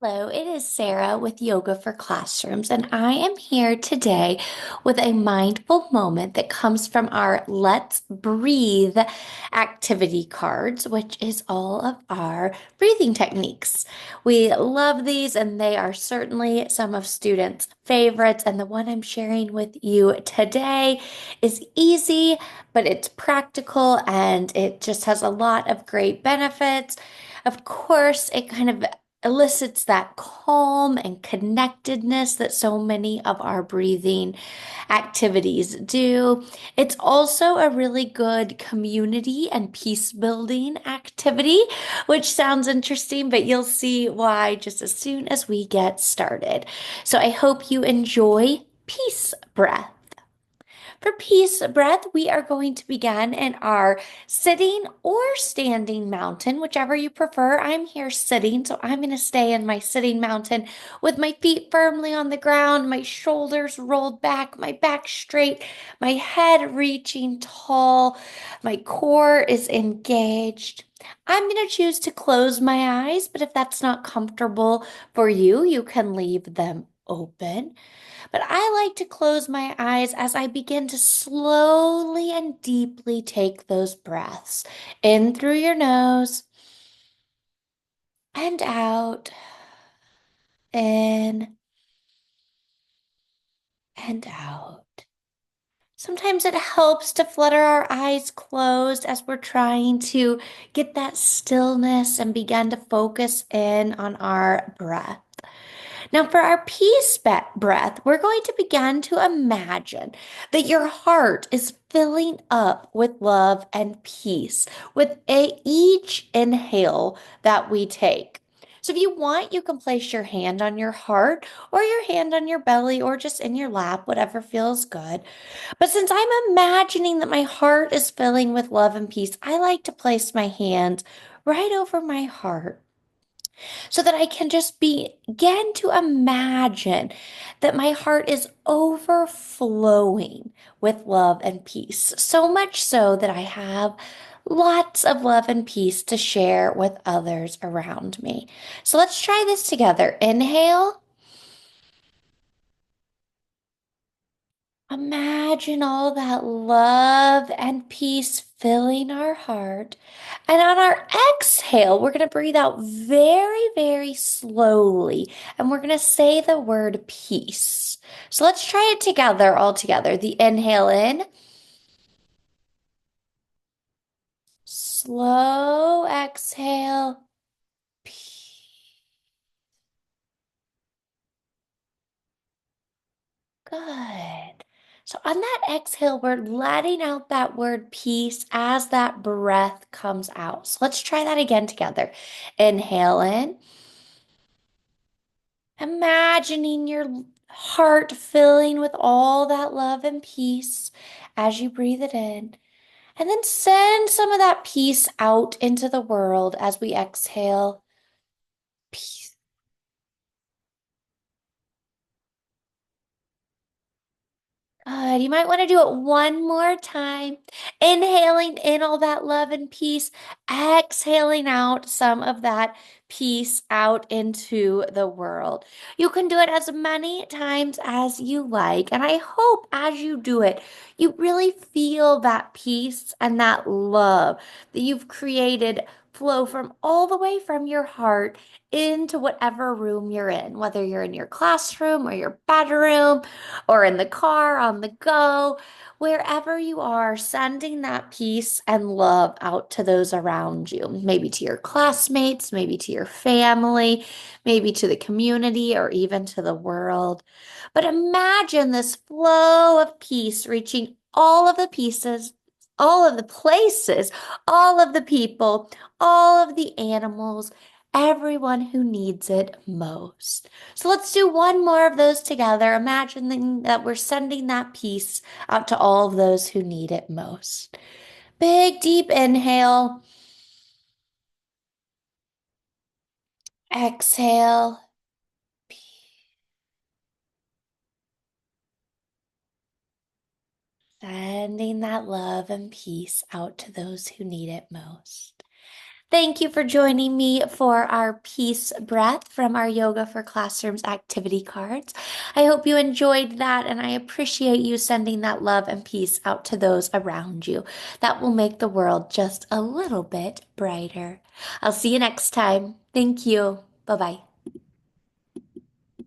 Hello, it is Sarah with Yoga for Classrooms, and I am here today with a mindful moment that comes from our Let's Breathe activity cards, which is all of our breathing techniques. We love these, and they are certainly some of students' favorites. And the one I'm sharing with you today is easy, but it's practical and it just has a lot of great benefits. Of course, it kind of elicits that calm and connectedness that so many of our breathing activities do. It's also a really good community and peace building activity, which sounds interesting, but you'll see why just as soon as we get started. So I hope you enjoy Peace Breath. For peace breath, we are going to begin in our sitting or standing mountain, whichever you prefer. I'm here sitting, so I'm going to stay in my sitting mountain with my feet firmly on the ground, my shoulders rolled back, my back straight, my head reaching tall, my core is engaged. I'm going to choose to close my eyes, but if that's not comfortable for you, you can leave them open. But I like to close my eyes as I begin to slowly and deeply take those breaths in through your nose and out, in and out. Sometimes it helps to flutter our eyes closed as we're trying to get that stillness and begin to focus in on our breath. Now, for our breath, we're going to begin to imagine that your heart is filling up with love and peace with each inhale that we take. So, if you want, you can place your hand on your heart or your hand on your belly or just in your lap, whatever feels good. But since I'm imagining that my heart is filling with love and peace, I like to place my hand right over my heart so that I can just begin to imagine that my heart is overflowing with love and peace. So much so that I have lots of love and peace to share with others around me. So let's try this together. Inhale. Imagine all that love and peace filling our heart. And on our exhale, we're going to breathe out very, very slowly. And we're going to say the word peace. So let's try it together, all together. The inhale in, slow exhale, peace. Good. So on that exhale, we're letting out that word peace as that breath comes out. So let's try that again together. Inhale in, imagining your heart filling with all that love and peace as you breathe it in. And then send some of that peace out into the world as we exhale. Peace. Good. You might want to do it one more time. Inhaling in all that love and peace, exhaling out some of that peace out into the world. You can do it as many times as you like. And I hope as you do it, you really feel that peace and that love that you've created flow from all the way from your heart into whatever room you're in, whether you're in your classroom or your bedroom or in the car, on the go, wherever you are, sending that peace and love out to those around you, maybe to your classmates, maybe to your family, maybe to the community, or even to the world. But imagine this flow of peace reaching all of the pieces. All of the places, all of the people, all of the animals, everyone who needs it most. So let's do one more of those together, imagining that we're sending that peace out to all of those who need it most. Big, deep inhale. Exhale. Sending that love and peace out to those who need it most. Thank you for joining me for our peace breath from our Yoga for Classrooms activity cards. I hope you enjoyed that, and I appreciate you sending that love and peace out to those around you. That will make the world just a little bit brighter. I'll see you next time. Thank you. Bye bye.